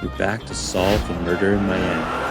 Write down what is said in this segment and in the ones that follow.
we're back to solve the murder in Miami.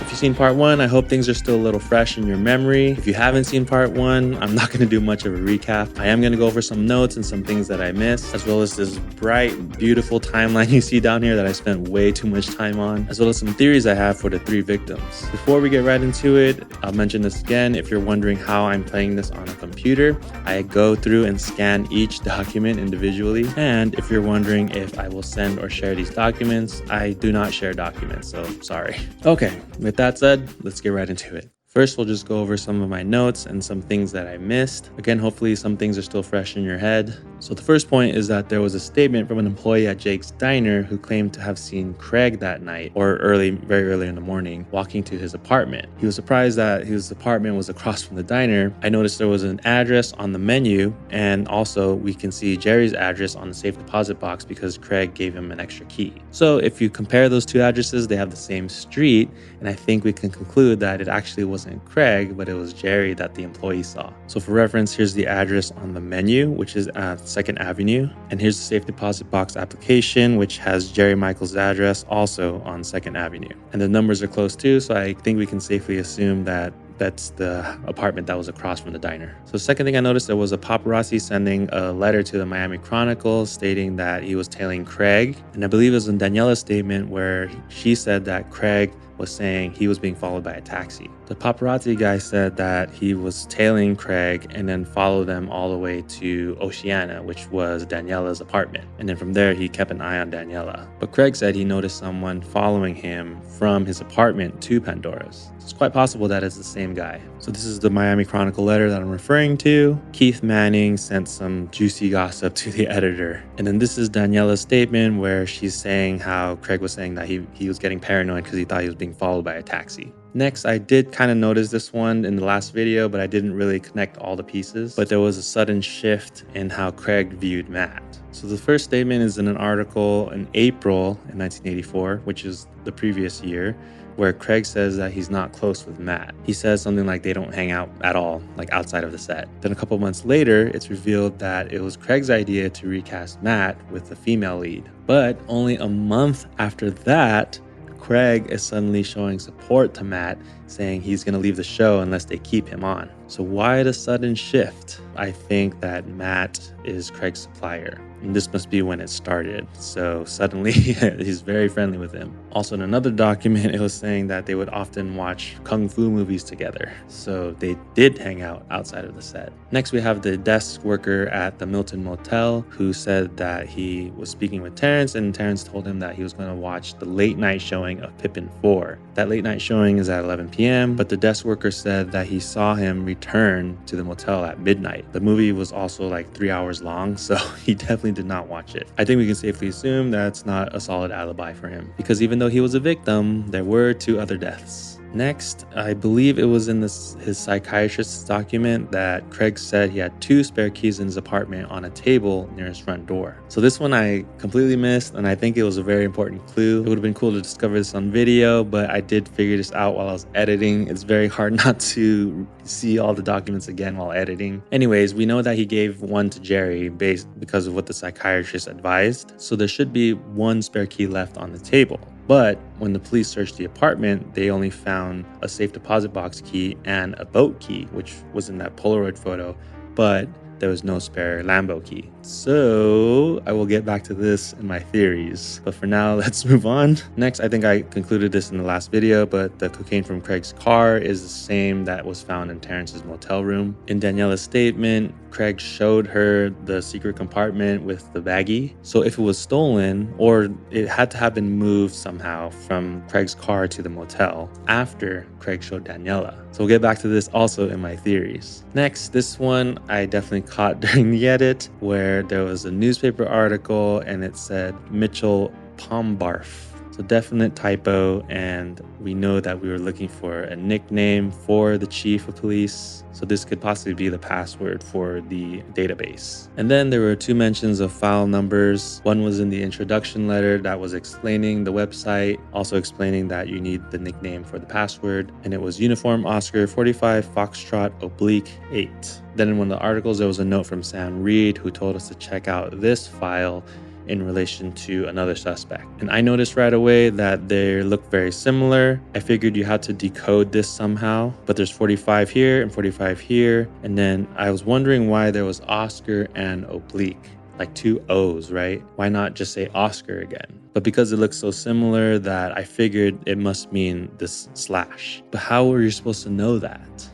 If you've seen part 1, I hope things are still a little fresh in your memory. If you haven't seen part 1, I'm not going to do much of a recap. I am going to go over some notes and some things that I missed, as well as this bright, beautiful timeline you see down here that I spent way too much time on, as well as some theories I have for the 3 victims. Before we get right into it, I'll mention this again. If you're wondering how I'm playing this on a computer, I go through and scan each document individually. And if you're wondering if I will send or share these documents, I do not share documents, so sorry. Okay, with that said, let's get right into it. First, we'll just go over some of my notes and some things that I missed. Again, hopefully some things are still fresh in your head. So the first point is that there was a statement from an employee at Jake's Diner who claimed to have seen Craig that night, or very early in the morning, walking to his apartment. He was surprised that his apartment was across from the diner. I noticed there was an address on the menu, and also we can see Jerry's address on the safe deposit box because Craig gave him an extra key. So if you compare those 2 addresses, they have the same street, and I think we can conclude that it actually wasn't Craig, but it was Jerry that the employee saw. So for reference, here's the address on the menu, which is at 2nd Avenue. And here's the safe deposit box application, which has Jerry Michael's address also on 2nd Avenue. And the numbers are close too, so I think we can safely assume that that's the apartment that was across from the diner. So the second thing I noticed, there was a paparazzi sending a letter to the Miami Chronicle stating that he was tailing Craig. And I believe it was in Daniela's statement where she said that Craig was saying he was being followed by a taxi. The paparazzi guy said that he was tailing Craig and then followed them all the way to Oceana, which was Daniela's apartment. And then from there, he kept an eye on Daniela. But Craig said he noticed someone following him from his apartment to Pandora's. It's quite possible that it's the same guy. So this is the Miami Chronicle letter that I'm referring to. Keith Manning sent some juicy gossip to the editor. And then this is Daniela's statement where she's saying how Craig was saying that he was getting paranoid because he thought he was being followed by a taxi. Next, I did kind of notice this one in the last video, but I didn't really connect all the pieces. But there was a sudden shift in how Craig viewed Matt. So the first statement is in an article in April in 1984, which is the previous year, where Craig says that he's not close with Matt. He says something like they don't hang out at all, like outside of the set. Then a couple months later, it's revealed that it was Craig's idea to recast Matt with the female lead. But only a month after that, Craig is suddenly showing support to Matt, saying he's going to leave the show unless they keep him on. So why the sudden shift? I think that Matt is Craig's supplier. And this must be when it started. So suddenly he's very friendly with him. Also in another document, it was saying that they would often watch kung fu movies together. So they did hang out outside of the set. Next, we have the desk worker at the Milton Motel who said that he was speaking with Terrence, and Terrence told him that he was going to watch the late night showing of Pippin 4. That late night showing is at 11 p.m., but the desk worker said that he saw him return to the motel at midnight. The movie was also like 3 hours long, so he definitely did not watch it. I think we can safely assume that's not a solid alibi for him, because even though he was a victim, there were 2 other deaths. Next, I believe it was in his psychiatrist's document that Craig said he had 2 spare keys in his apartment on a table near his front door. So this one I completely missed, and I think it was a very important clue. It would have been cool to discover this on video, but I did figure this out while I was editing. It's very hard not to see all the documents again while editing. Anyways, we know that he gave one to Jerry because of what the psychiatrist advised. So there should be 1 spare key left on the table. But when the police searched the apartment, they only found a safe deposit box key and a boat key, which was in that Polaroid photo, but there was no spare Lambo key. So I will get back to this in my theories. But for now, let's move on. Next, I think I concluded this in the last video, but the cocaine from Craig's car is the same that was found in Terrence's motel room. In Daniela's statement, Craig showed her the secret compartment with the baggie. So if it was stolen, or it had to have been moved somehow from Craig's car to the motel after Craig showed Daniela. So we'll get back to this also in my theories. Next, this one I definitely caught during the edit, where there was a newspaper article and it said Mitchell Pombarf. So definite typo, and we know that we were looking for a nickname for the chief of police. So this could possibly be the password for the database. And then there were 2 mentions of file numbers. One was in the introduction letter that was explaining the website, also explaining that you need the nickname for the password. And it was Uniform Oscar 45 Foxtrot /8. Then in one of the articles, there was a note from Sam Reed who told us to check out this file in relation to another suspect. And I noticed right away that they look very similar. I figured you had to decode this somehow, but there's 45 here and 45 here. And then I was wondering why there was Oscar and oblique, like two O's, right? Why not just say Oscar again? But because it looks so similar that I figured it must mean this slash. But how were you supposed to know that?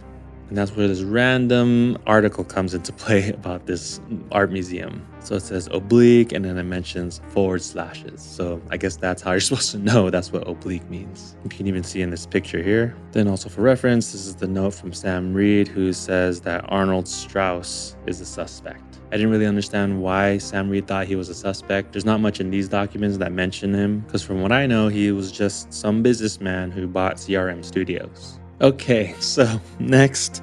And that's where this random article comes into play about this art museum. So it says oblique, and then it mentions forward slashes. So I guess that's how you're supposed to know that's what oblique means. You can even see in this picture here. Then also for reference, this is the note from Sam Reed, who says that Arnold Strauss is the suspect. I didn't really understand why Sam Reed thought he was a suspect. There's not much in these documents that mention him, because from what I know, he was just some businessman who bought CRM Studios. Okay, so next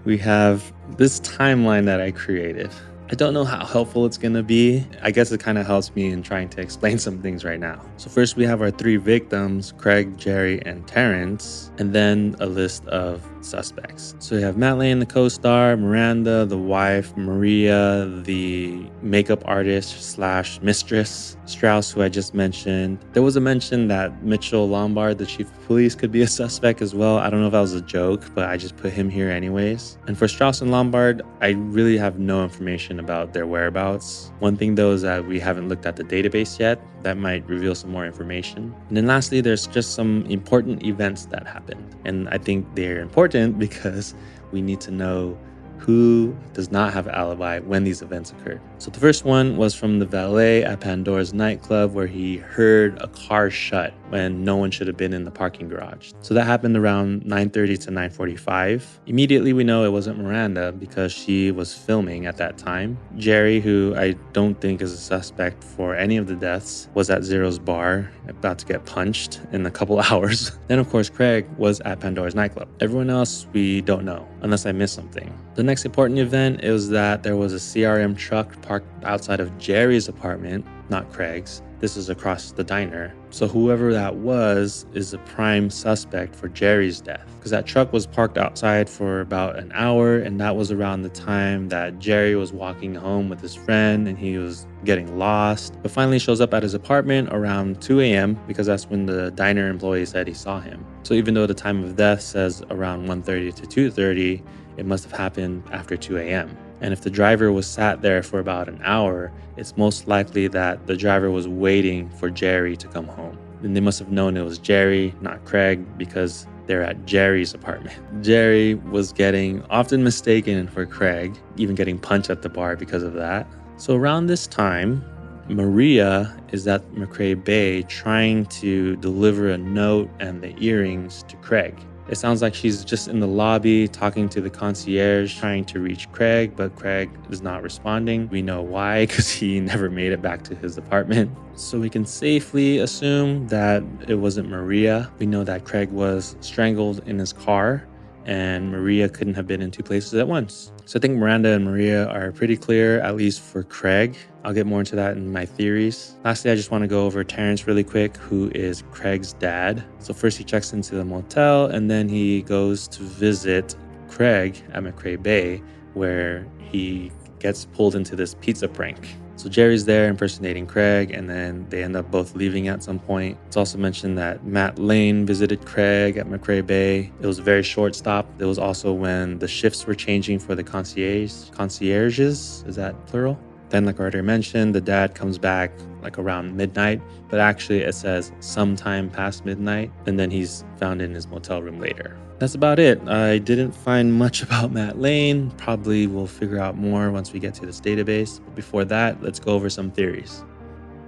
we have this timeline that I created. I don't know how helpful it's going to be. I guess it kind of helps me in trying to explain some things right now. So first we have our three victims, Craig, Jerry, and Terrence, and then a list of suspects. So we have Matt Lane, the co-star, Miranda, the wife, Maria, the makeup artist slash mistress, Strauss, who I just mentioned. There was a mention that Mitchell Lombard, the chief of police, could be a suspect as well. I don't know if that was a joke, but I just put him here anyways. And for Strauss and Lombard, I really have no information about their whereabouts. One thing though is that we haven't looked at the database yet. That might reveal some more information. And then lastly, there's just some important events that happened. And I think they're important because we need to know who does not have an alibi when these events occurred. So the first one was from the valet at Pandora's nightclub, where he heard a car shut when no one should have been in the parking garage. So that happened around 9:30 to 9:45. Immediately we know it wasn't Miranda because she was filming at that time. Jerry, who I don't think is a suspect for any of the deaths, was at Zero's bar about to get punched in a couple hours. Then of course Craig was at Pandora's nightclub. Everyone else we don't know, unless I missed something. The next important event is that there was a CRM truck parked outside of Jerry's apartment, not Craig's. This is across the diner. So whoever that was is a prime suspect for Jerry's death, because that truck was parked outside for about an hour, and that was around the time that Jerry was walking home with his friend and he was getting lost, but finally shows up at his apartment around 2 a.m. because that's when the diner employee said he saw him. So even though the time of death says around 1:30 to 2:30, it must have happened after 2 a.m. And if the driver was sat there for about an hour, it's most likely that the driver was waiting for Jerry to come home. And they must have known it was Jerry, not Craig, because they're at Jerry's apartment. Jerry was getting often mistaken for Craig, even getting punched at the bar because of that. So around this time, Maria is at McRae Bay trying to deliver a note and the earrings to Craig. It sounds like she's just in the lobby talking to the concierge, trying to reach Craig, but Craig is not responding. We know why, because he never made it back to his apartment. So we can safely assume that it wasn't Maria. We know that Craig was strangled in his car, and Maria couldn't have been in two places at once. So I think Miranda and Maria are pretty clear, at least for Craig. I'll get more into that in my theories. Lastly, I just want to go over Terrence really quick, who is Craig's dad. So first he checks into the motel, and then he goes to visit Craig at McRae Bay, where he gets pulled into this pizza prank. So Jerry's there impersonating Craig, and then they end up both leaving at some point. It's also mentioned that Matt Lane visited Craig at McRae Bay. It was a very short stop. It was also when the shifts were changing for the concierges. Is that plural? Then, like I already mentioned, the dad comes back like around midnight, but actually it says sometime past midnight, and then he's found in his motel room later. That's about it. I didn't find much about Matt Lane. Probably we'll figure out more once we get to this database. But before that, let's go over some theories.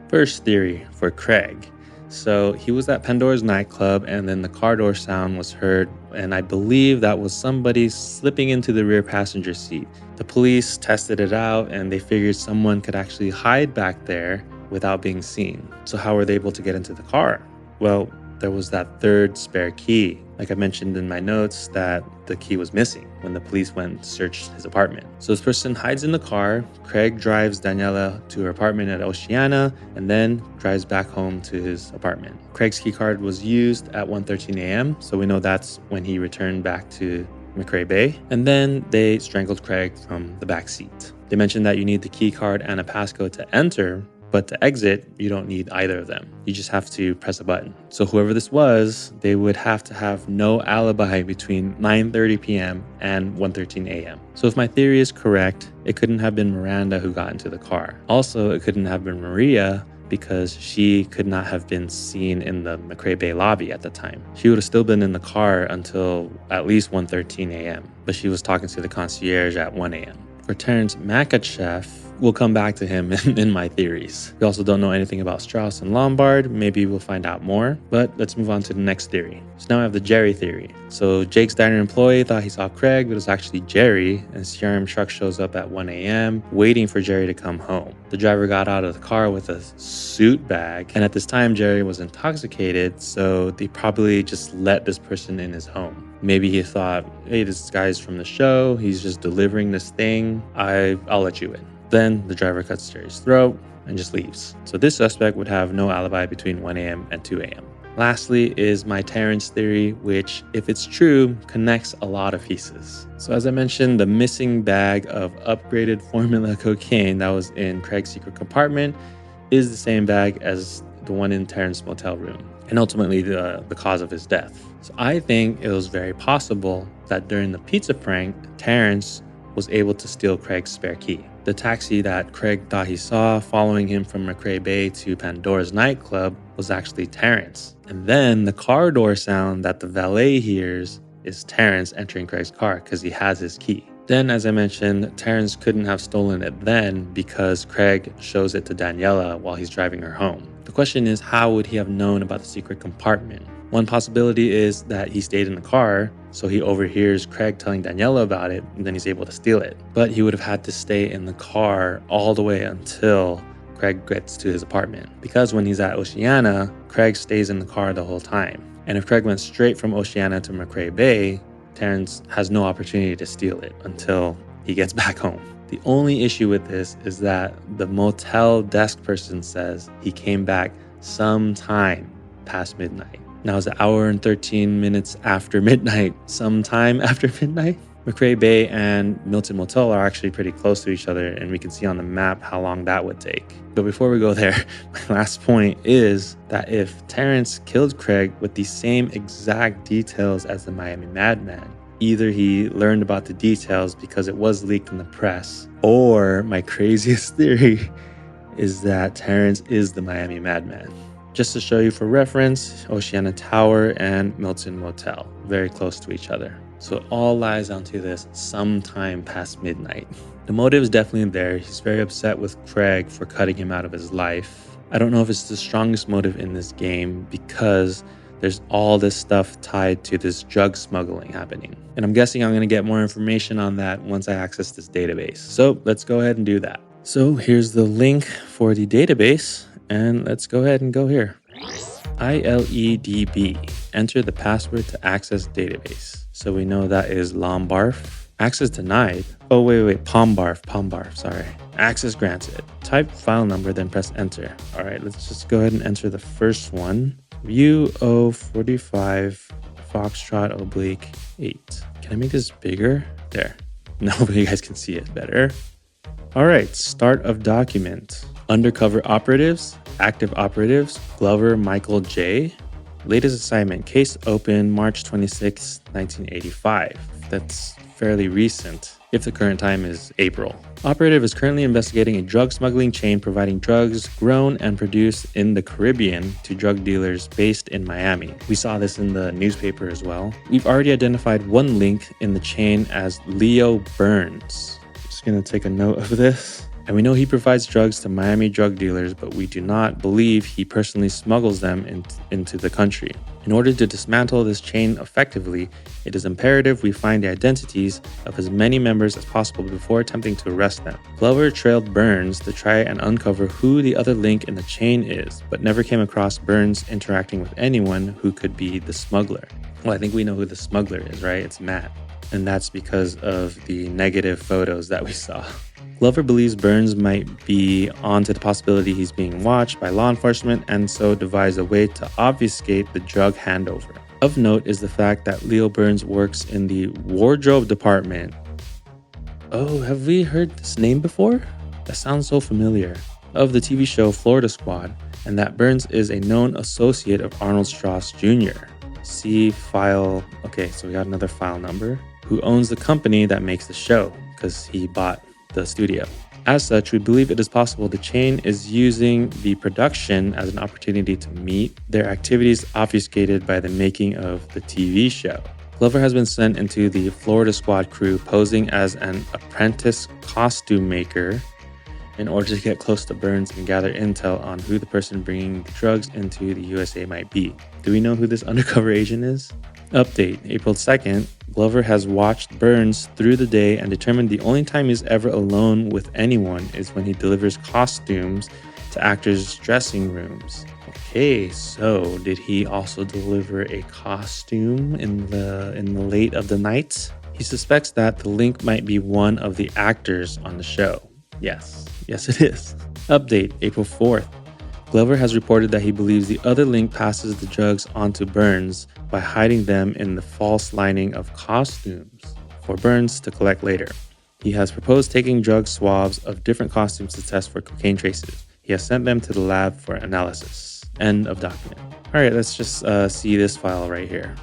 First theory for Craig. So he was at Pandora's nightclub, and then the car door sound was heard, and I believe that was somebody slipping into the rear passenger seat. The police tested it out, and they figured someone could actually hide back there without being seen. So how were they able to get into the car? Well, there was that third spare key. Like I mentioned in my notes, that the key was missing when the police went and searched his apartment. So this person hides in the car. Craig drives Daniela to her apartment at Oceana, and then drives back home to his apartment. Craig's key card was used at 1:13 a.m., so we know that's when he returned back to McRae Bay. And then they strangled Craig from the back seat. They mentioned that you need the key card and a passcode to enter, But to exit, you don't need either of them. You just have to press a button. So whoever this was, they would have to have no alibi between 9:30 p.m. and 1:13 a.m. So if my theory is correct, it couldn't have been Miranda who got into the car. Also, it couldn't have been Maria because she could not have been seen in the McRae Bay lobby at the time. She would have still been in the car until at least 1:13 a.m., but she was talking to the concierge at 1 a.m. For Terrence Makachev, we'll come back to him in my theories. We also don't know anything about Strauss and Lombard. Maybe we'll find out more, but let's move on to the next theory. So now I have the Jerry theory. So Jake's diner employee thought he saw Craig, but it was actually Jerry, and CRM truck shows up at 1 a.m. waiting for Jerry to come home. The driver got out of the car with a suit bag, and at this time Jerry was intoxicated, so they probably just let this person in his home. Maybe he thought, hey, this guy's from the show, he's just delivering this thing, I'll let you in. Then the driver cuts Jerry's throat and just leaves. So this suspect would have no alibi between 1 a.m. and 2 a.m. Lastly is my Terrence theory, which, if it's true, connects a lot of pieces. So as I mentioned, the missing bag of upgraded formula cocaine that was in Craig's secret compartment is the same bag as the one in Terrence's motel room, and ultimately the cause of his death. So I think it was very possible that during the pizza prank, Terrence was able to steal Craig's spare key. The taxi that Craig thought he saw following him from McRae Bay to Pandora's nightclub was actually Terrence. And then the car door sound that the valet hears is Terrence entering Craig's car because he has his key. Then, as I mentioned, Terrence couldn't have stolen it then because Craig shows it to Daniela while he's driving her home. The question is, how would he have known about the secret compartment? One possibility is that he stayed in the car, so he overhears Craig telling Daniela about it, and then he's able to steal it. But he would have had to stay in the car all the way until Craig gets to his apartment. Because when he's at Oceana, Craig stays in the car the whole time. And if Craig went straight from Oceana to McRae Bay, Terrence has no opportunity to steal it until he gets back home. The only issue with this is that the motel desk person says he came back sometime past midnight. Now it's an hour and 13 minutes after midnight, sometime after midnight. McRae Bay and Milton Motel are actually pretty close to each other, and we can see on the map how long that would take. But before we go there, my last point is that if Terrence killed Craig with the same exact details as the Miami Madman, either he learned about the details because it was leaked in the press, or my craziest theory is that Terrence is the Miami Madman. Just to show you for reference, Oceana Tower and Milton Motel, very close to each other. So it all lies onto this sometime past midnight. The motive is definitely there. He's very upset with Craig for cutting him out of his life. I don't know if it's the strongest motive in this game because there's all this stuff tied to this drug smuggling happening. And I'm guessing I'm going to get more information on that once I access this database. So let's go ahead and do that. So here's the link for the database. And let's go ahead and go here. ILEDB. Enter the password to access database. So we know that is Lombarf. Access denied. Oh, wait. Pombarf, sorry. Access granted. Type file number, then press enter. All right, let's just go ahead and enter the first one. UO45 Foxtrot /8. Can I make this bigger? There. No, but you guys can see it better. All right, start of document. Undercover operatives, active operatives, Glover Michael J. Latest assignment, case open March 26, 1985. That's fairly recent, if the current time is April. Operative is currently investigating a drug smuggling chain providing drugs grown and produced in the Caribbean to drug dealers based in Miami. We saw this in the newspaper as well. We've already identified one link in the chain as Leo Burns. Just gonna take a note of this. And we know he provides drugs to Miami drug dealers, but we do not believe he personally smuggles them into the country. In order to dismantle this chain effectively, it is imperative we find the identities of as many members as possible before attempting to arrest them. Glover trailed Burns to try and uncover who the other link in the chain is, but never came across Burns interacting with anyone who could be the smuggler. Well, I think we know who the smuggler is, right? It's Matt. And that's because of the negative photos that we saw. Glover believes Burns might be onto the possibility he's being watched by law enforcement and so devised a way to obfuscate the drug handover. Of note is the fact that Leo Burns works in the wardrobe department. Oh, have we heard this name before? That sounds so familiar. of the TV show Florida Squad, and that Burns is a known associate of Arnold Strauss Jr. See file, okay, so we got another file number, who owns the company that makes the show, because he bought the studio. As such, we believe it is possible the chain is using the production as an opportunity to meet their activities obfuscated by the making of the TV show. Glover has been sent into the Florida Squad crew posing as an apprentice costume maker in order to get close to Burns and gather intel on who the person bringing the drugs into the USA might be. Do we know who this undercover agent is? Update, April 2nd, Glover has watched Burns through the day and determined the only time he's ever alone with anyone is when he delivers costumes to actors' dressing rooms. Okay, so did he also deliver a costume in the late of the night? He suspects that the link might be one of the actors on the show. Yes it is. Update, April 4th. Glover has reported that he believes the other link passes the drugs onto Burns by hiding them in the false lining of costumes for Burns to collect later. He has proposed taking drug swabs of different costumes to test for cocaine traces. He has sent them to the lab for analysis. End of document. All right, let's just see this file right here.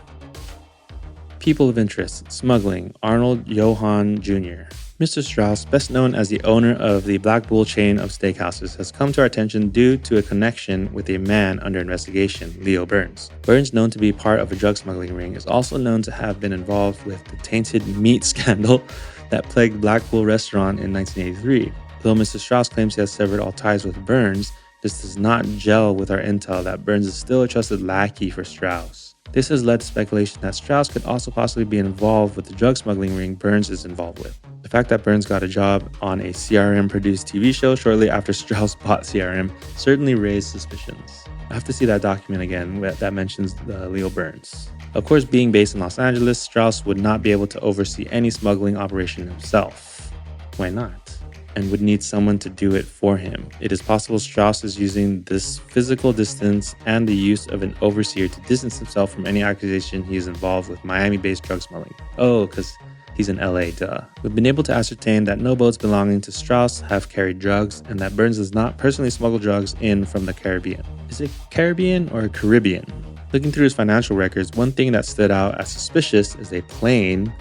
People of interest, smuggling, Arnold Johann Jr. Mr. Strauss, best known as the owner of the Black Bull chain of steakhouses, has come to our attention due to a connection with a man under investigation, Leo Burns. Burns, known to be part of a drug smuggling ring, is also known to have been involved with the tainted meat scandal that plagued Black Bull restaurant in 1983. Though Mr. Strauss claims he has severed all ties with Burns, this does not gel with our intel that Burns is still a trusted lackey for Strauss. This has led to speculation that Strauss could also possibly be involved with the drug smuggling ring Burns is involved with. The fact that Burns got a job on a CRM-produced TV show shortly after Strauss bought CRM certainly raised suspicions. I have to see that document again that mentions Leo Burns. Of course, being based in Los Angeles, Strauss would not be able to oversee any smuggling operation himself. Why not? And would need someone to do it for him. It is possible Strauss is using this physical distance and the use of an overseer to distance himself from any accusation he is involved with Miami-based drug smuggling. Oh, because he's in LA, duh. We've been able to ascertain that no boats belonging to Strauss have carried drugs and that Burns does not personally smuggle drugs in from the Caribbean. Is it Caribbean or Caribbean? Looking through his financial records, one thing that stood out as suspicious is a plane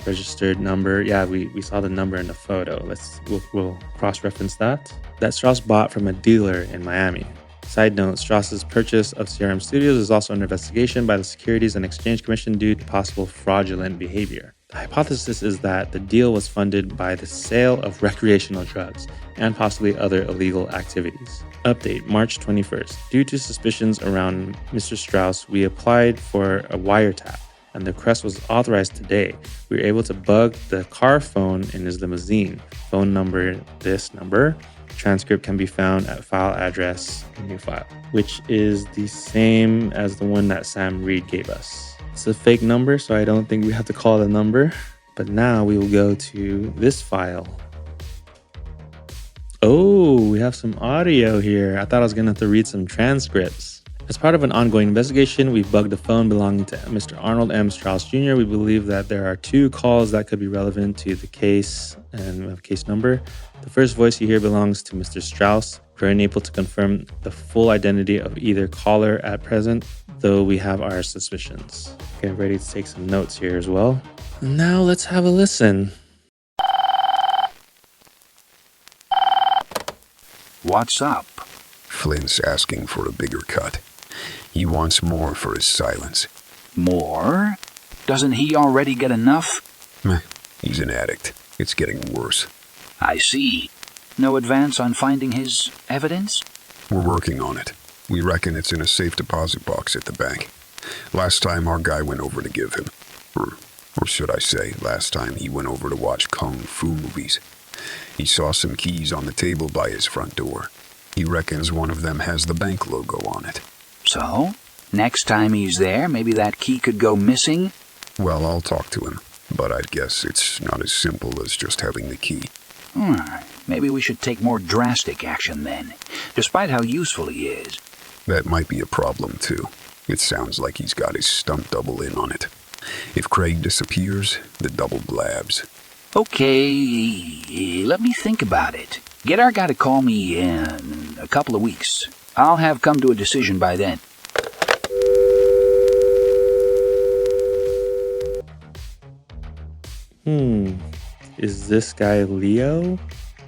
registered number. Yeah, we saw the number in the photo. We'll cross-reference that. That Strauss bought from a dealer in Miami. Side note, Strauss's purchase of CRM Studios is also under investigation by the Securities and Exchange Commission due to possible fraudulent behavior. The hypothesis is that the deal was funded by the sale of recreational drugs and possibly other illegal activities. Update, March 21st. Due to suspicions around Mr. Strauss, we applied for a wiretap, and the request was authorized today. We were able to bug the car phone in his limousine. Phone number, this number. Transcript can be found at file address, new file, which is the same as the one that Sam Reed gave us. It's a fake number, so I don't think we have to call the number. But now we will go to this file. Oh, we have some audio here. I thought I was gonna have to read some transcripts. As part of an ongoing investigation, we've bugged a phone belonging to Mr. Arnold M. Strauss Jr. We believe that there are 2 calls that could be relevant to the case, and we have a case number. The first voice you hear belongs to Mr. Strauss. We're unable to confirm the full identity of either caller at present, though we have our suspicions. Okay, ready to take some notes here as well. Now let's have a listen. What's up? Flint's asking for a bigger cut. He wants more for his silence. More? Doesn't he already get enough? He's an addict. It's getting worse. I see. No advance on finding his evidence? We're working on it. We reckon it's in a safe deposit box at the bank. Last time our guy went over to give him. Or should I say, last time he went over to watch Kung Fu movies. He saw some keys on the table by his front door. He reckons one of them has the bank logo on it. So, next time he's there, maybe that key could go missing? Well, I'll talk to him, but I'd guess it's not as simple as just having the key. Maybe we should take more drastic action then, despite how useful he is. That might be a problem, too. It sounds like he's got his stunt double in on it. If Craig disappears, the double blabs. Okay, let me think about it. Get our guy to call me in a couple of weeks. I'll have come to a decision by then. Is this guy Leo?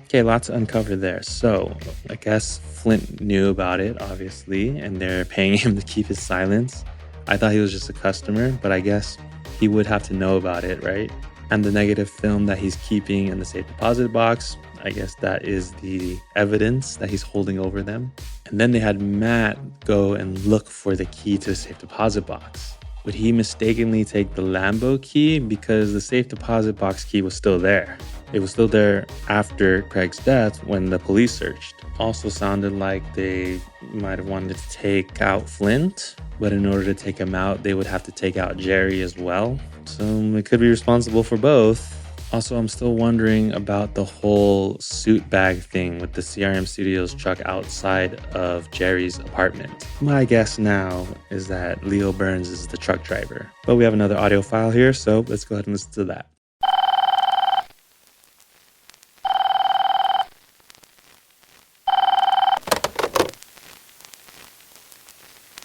Okay, lots to uncover there. So, I guess Flint knew about it, obviously, and they're paying him to keep his silence. I thought he was just a customer, but I guess he would have to know about it, right? And the negative film that he's keeping in the safe deposit box, I guess that is the evidence that he's holding over them. And then they had Matt go and look for the key to the safe deposit box. Would he mistakenly take the Lambo key because the safe deposit box key was still there? It was still there after Craig's death when the police searched. Also sounded like they might have wanted to take out Flint, but in order to take him out, they would have to take out Jerry as well. So it could be responsible for both. Also, I'm still wondering about the whole suit bag thing with the CRM Studios truck outside of Jerry's apartment. My guess now is that Leo Burns is the truck driver. But we have another audio file here, so let's go ahead and listen to that.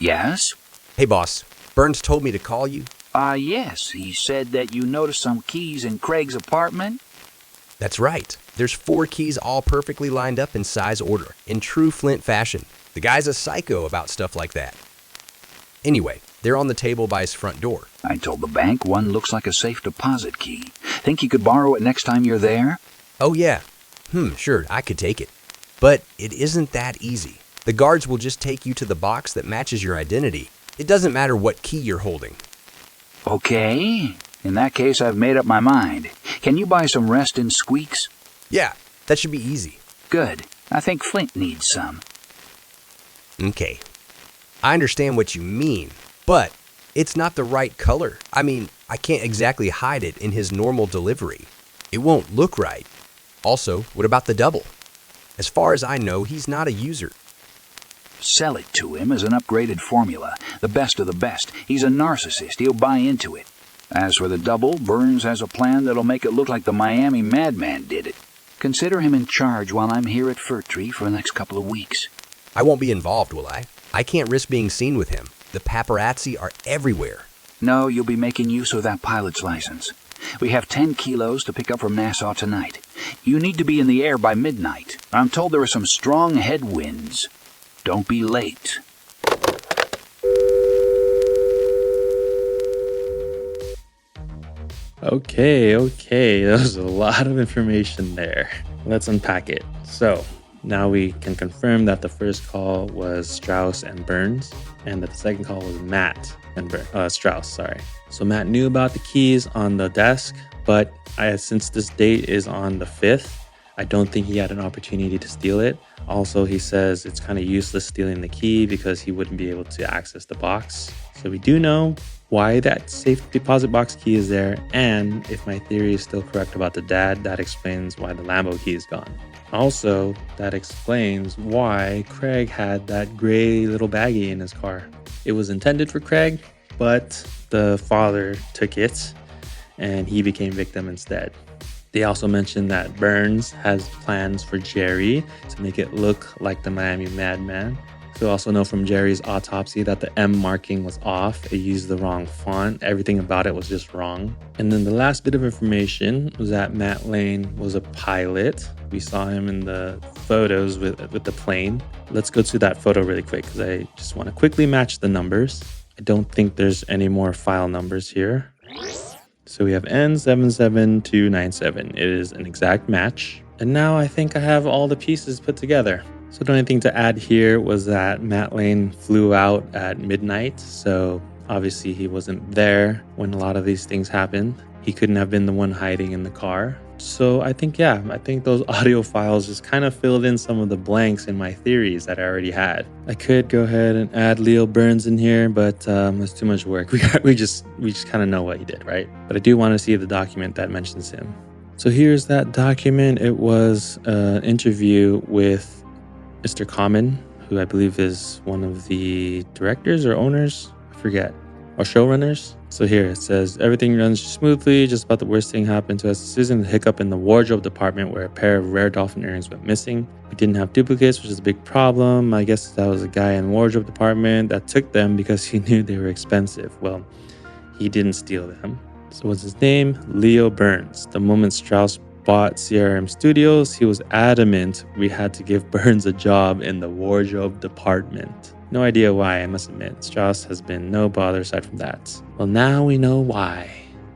Yes? Hey, boss. Burns told me to call you. Yes. He said that you noticed some keys in Craig's apartment. That's right. There's 4 keys all perfectly lined up in size order, in true Flint fashion. The guy's a psycho about stuff like that. Anyway, they're on the table by his front door. I told the bank one looks like a safe deposit key. Think you could borrow it next time you're there? Oh, yeah. Sure, I could take it. But it isn't that easy. The guards will just take you to the box that matches your identity. It doesn't matter what key you're holding. Okay. In that case, I've made up my mind. Can you buy some rest in squeaks? Yeah, that should be easy. Good. I think Flint needs some. Okay. I understand what you mean, but it's not the right color. I mean, I can't exactly hide it in his normal delivery. It won't look right. Also, what about the double? As far as I know, he's not a user. Sell it to him as an upgraded formula, the best of the best. He's a narcissist. He'll buy into it. As for the double, Burns has a plan that'll make it look like the Miami Madman did it. Consider him in charge while I'm here at Fir Tree for the next couple of weeks. I won't be involved, will I? I can't risk being seen with him. The paparazzi are everywhere. No, you'll be making use of that pilot's license. We have 10 kilos to pick up from Nassau tonight. You need to be in the air by midnight. I'm told there are some strong headwinds. Don't be late. Okay, there's a lot of information there. Let's unpack it. So now we can confirm that the first call was Strauss and Burns, and that the second call was Matt and Strauss, sorry. So Matt knew about the keys on the desk, but since this date is on the 5th, I don't think he had an opportunity to steal it. Also, he says it's kind of useless stealing the key because he wouldn't be able to access the box. So we do know why that safe deposit box key is there, and if my theory is still correct about the dad, that explains why the Lambo key is gone. Also, that explains why Craig had that gray little baggie in his car. It was intended for Craig, but the father took it and he became victim instead. They also mentioned that Burns has plans for Jerry to make it look like the Miami Madman. We also know from Jerry's autopsy that the M marking was off. It used the wrong font. Everything about it was just wrong. And then the last bit of information was that Matt Lane was a pilot. We saw him in the photos with the plane. Let's go to that photo really quick because I just want to quickly match the numbers. I don't think there's any more file numbers here. So we have N77297. It is an exact match. And now I think I have all the pieces put together. So the only thing to add here was that Matt Lane flew out at midnight. So obviously he wasn't there when a lot of these things happened. He couldn't have been the one hiding in the car. So I think those audio files just kind of filled in some of the blanks in my theories that I already had. I could go ahead and add Leo Burns in here, but it's too much work. We just kind of know what he did, right? But I do want to see the document that mentions him. So here's that document. It was an interview with Mr. Common, who I believe is one of the directors or owners, I forget, or showrunners. So here it says, everything runs smoothly. Just about the worst thing happened to us. Susan, the hiccup in the wardrobe department where a pair of rare dolphin earrings went missing. We didn't have duplicates, which is a big problem. I guess that was a guy in the wardrobe department that took them because he knew they were expensive. Well, he didn't steal them. So what's his name? Leo Burns. The moment Strauss bought CRM Studios, he was adamant we had to give Burns a job in the wardrobe department. No idea why, I must admit. Strauss has been no bother aside from that. Well, now we know why.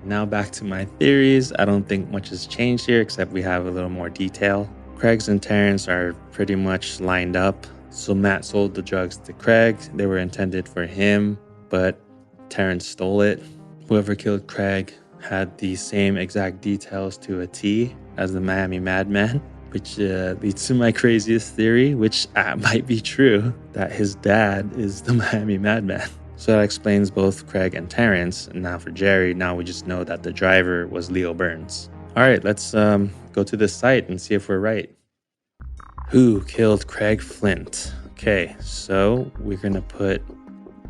Now back to my theories. I don't think much has changed here except we have a little more detail. Craig's and Terrence are pretty much lined up. So Matt sold the drugs to Craig. They were intended for him, but Terrence stole it. Whoever killed Craig had the same exact details to a T as the Miami Madman, which leads to my craziest theory, which might be true, that his dad is the Miami Madman. So that explains both Craig and Terrence. And now for Jerry, now we just know that the driver was Leo Burns. All right, let's go to this site and see if we're right. Who killed Craig Flint? Okay, so we're gonna put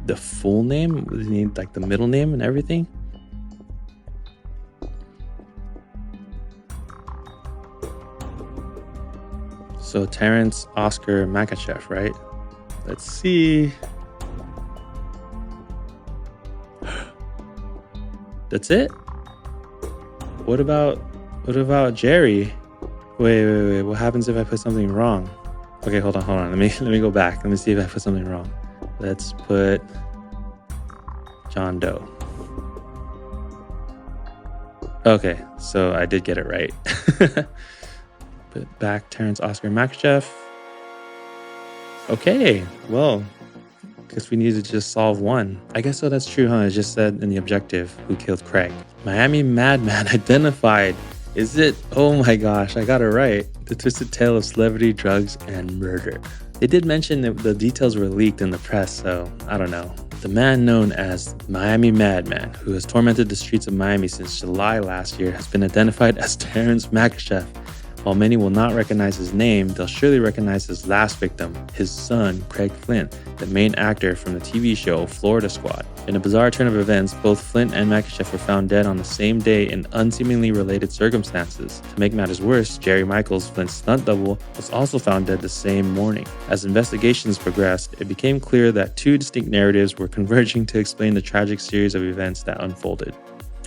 the full name. We need like the middle name and everything. So Terrence Oscar Makachev, right? Let's see. That's it? What about Jerry? Wait. What happens if I put something wrong? Okay, hold on. Let me go back. Let me see if I put something wrong. Let's put John Doe. Okay, so I did get it right. Put back Terrence Oscar Makachev. Okay, well, guess we need to just solve one. I guess so, that's true, huh? It just said in the objective who killed Craig. Miami Madman identified. Is it? Oh my gosh, I got it right. The twisted tale of celebrity, drugs, and murder. They did mention that the details were leaked in the press, so I don't know. The man known as Miami Madman, who has tormented the streets of Miami since July last year, has been identified as Terrence Makachev. While many will not recognize his name, they'll surely recognize his last victim, his son, Craig Flint, the main actor from the TV show Florida Squad. In a bizarre turn of events, both Flint and Makachev were found dead on the same day in unseemingly related circumstances. To make matters worse, Jerry Michaels, Flint's stunt double, was also found dead the same morning. As investigations progressed, it became clear that two distinct narratives were converging to explain the tragic series of events that unfolded.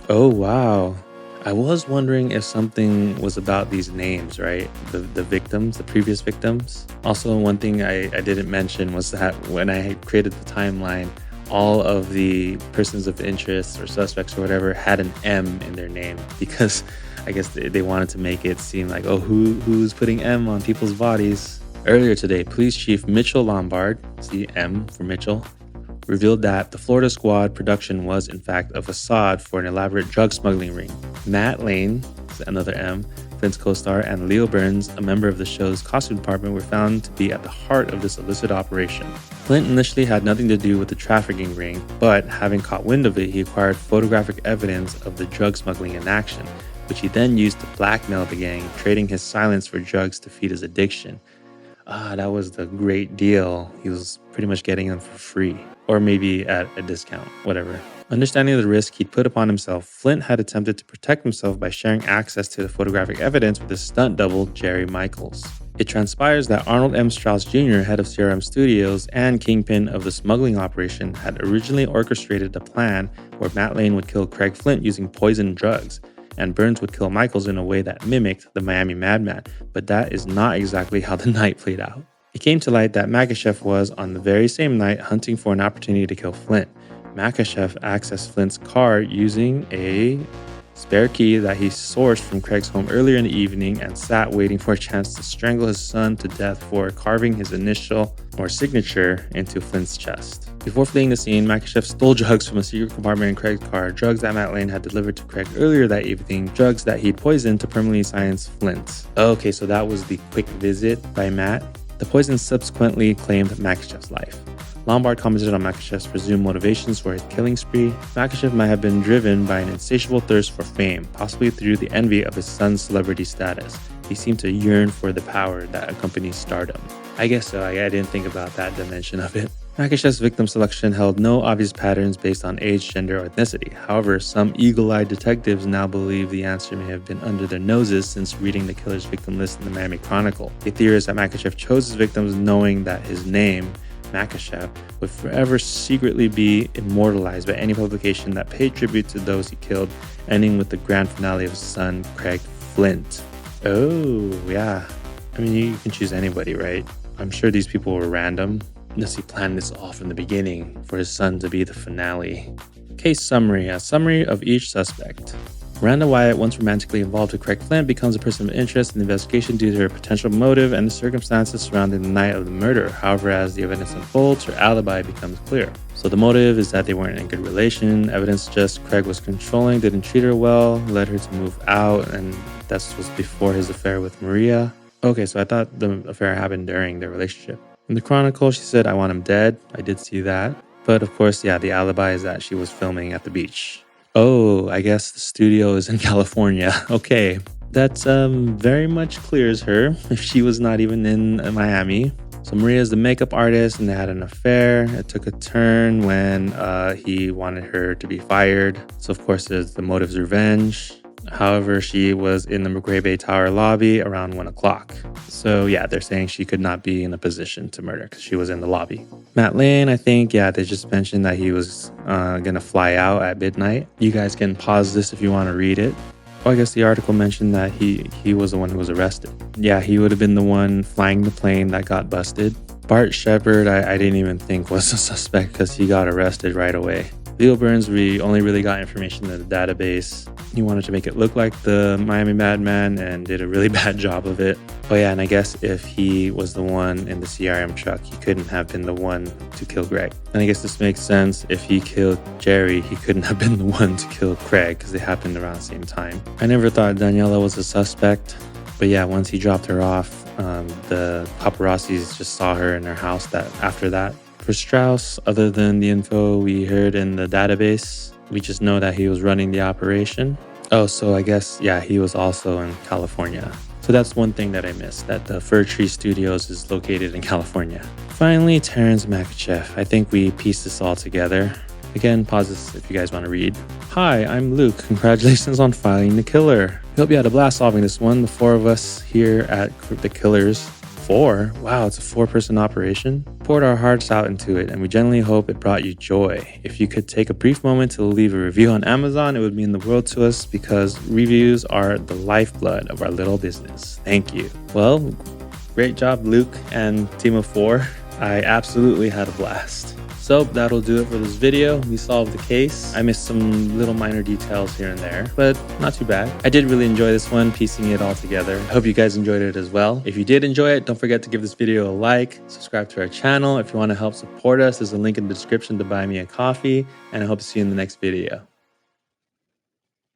Oh wow. I was wondering if something was about these names, right? The victims, the previous victims. Also, one thing I didn't mention was that when I created the timeline, all of the persons of interest or suspects or whatever had an M in their name because I guess they wanted to make it seem like, oh, who's putting M on people's bodies? Earlier today, Police Chief Mitchell Lombard, see M for Mitchell, revealed that the Florida Squad production was, in fact, a facade for an elaborate drug smuggling ring. Matt Lane, another M, Flint's co-star, and Leo Burns, a member of the show's costume department, were found to be at the heart of this illicit operation. Flint initially had nothing to do with the trafficking ring, but having caught wind of it, he acquired photographic evidence of the drug smuggling in action, which he then used to blackmail the gang, trading his silence for drugs to feed his addiction. That was the great deal. He was pretty much getting them for free, or maybe at a discount, whatever. Understanding the risk he'd put upon himself, Flint had attempted to protect himself by sharing access to the photographic evidence with his stunt double, Jerry Michaels. It transpires that Arnold M. Strauss Jr., head of CRM Studios and kingpin of the smuggling operation, had originally orchestrated a plan where Matt Lane would kill Craig Flint using poisoned drugs, and Burns would kill Michaels in a way that mimicked the Miami Madman, but that is not exactly how the night played out. It came to light that Makachev was, on the very same night, hunting for an opportunity to kill Flint. Makachev accessed Flint's car using a spare key that he sourced from Craig's home earlier in the evening and sat waiting for a chance to strangle his son to death for carving his initial or signature into Flint's chest. Before fleeing the scene, Makachev stole drugs from a secret compartment in Craig's car, drugs that Matt Lane had delivered to Craig earlier that evening, drugs that he'd poisoned to permanently silence Flint. Okay, so that was the quick visit by Matt. The poison subsequently claimed Makachev's life. Lombard commented on Makachev's presumed motivations for his killing spree. Makachev might have been driven by an insatiable thirst for fame, possibly through the envy of his son's celebrity status. He seemed to yearn for the power that accompanies stardom. I guess so. I didn't think about that dimension of it. Makashev's victim selection held no obvious patterns based on age, gender, or ethnicity. However, some eagle-eyed detectives now believe the answer may have been under their noses since reading the killer's victim list in the Miami Chronicle. They theorize that Makashev chose his victims knowing that his name, Makashev, would forever secretly be immortalized by any publication that paid tribute to those he killed, ending with the grand finale of his son, Craig Flint. Oh, yeah. I mean, you can choose anybody, right? I'm sure these people were random. Unless he planned this all from the beginning for his son to be the finale. Case summary. A summary of each suspect. Miranda Wyatt, once romantically involved with Craig Flint, becomes a person of interest in the investigation due to her potential motive and the circumstances surrounding the night of the murder. However, as the evidence unfolds, her alibi becomes clear. So the motive is that they weren't in a good relation. Evidence suggests Craig was controlling, didn't treat her well, led her to move out, and that was before his affair with Maria. Okay, so I thought the affair happened during their relationship. In the Chronicle, she said, "I want him dead." I did see that. But of course, yeah, the alibi is that she was filming at the beach. Oh, I guess the studio is in California. Okay, that's very much clears her if she was not even in Miami. So Maria's the makeup artist and they had an affair. It took a turn when he wanted her to be fired. So of course, there's the motive's revenge. However, she was in the McRae Bay Tower lobby around 1 o'clock. So yeah, they're saying she could not be in a position to murder because she was in the lobby. Matt Lane, I think, yeah, they just mentioned that he was going to fly out at midnight. You guys can pause this if you want to read it. Oh, I guess the article mentioned that he was the one who was arrested. Yeah, he would have been the one flying the plane that got busted. Bart Shepard, I didn't even think was a suspect because he got arrested right away. Leo Burns, we only really got information in the database. He wanted to make it look like the Miami Madman and did a really bad job of it. Oh yeah, and I guess if he was the one in the CRM truck, he couldn't have been the one to kill Greg. And I guess this makes sense. If he killed Jerry, he couldn't have been the one to kill Craig because they happened around the same time. I never thought Daniela was a suspect. But yeah, once he dropped her off, the paparazzis just saw her in her house after that. For Strauss, other than the info we heard in the database, we just know that he was running the operation. Oh, so I guess, yeah, he was also in California. So that's one thing that I missed, that the Fir Tree Studios is located in California. Finally, Terrence Makachev. I think we pieced this all together. Again, pause this if you guys want to read. Hi, I'm Luke. Congratulations on finding the killer. We hope you had a blast solving this one. The four of us here at Cryptic Killers. 4? Wow, it's a 4-person operation. Poured our hearts out into it, and we genuinely hope it brought you joy. If you could take a brief moment to leave a review on Amazon, it would mean the world to us because reviews are the lifeblood of our little business. Thank you. Well, great job, Luke and Team of 4. I absolutely had a blast. So that'll do it for this video. We solved the case. I missed some little minor details here and there, but not too bad. I did really enjoy this one, piecing it all together. I hope you guys enjoyed it as well. If you did enjoy it, don't forget to give this video a like, subscribe to our channel. If you want to help support us, there's a link in the description to buy me a coffee, and I hope to see you in the next video.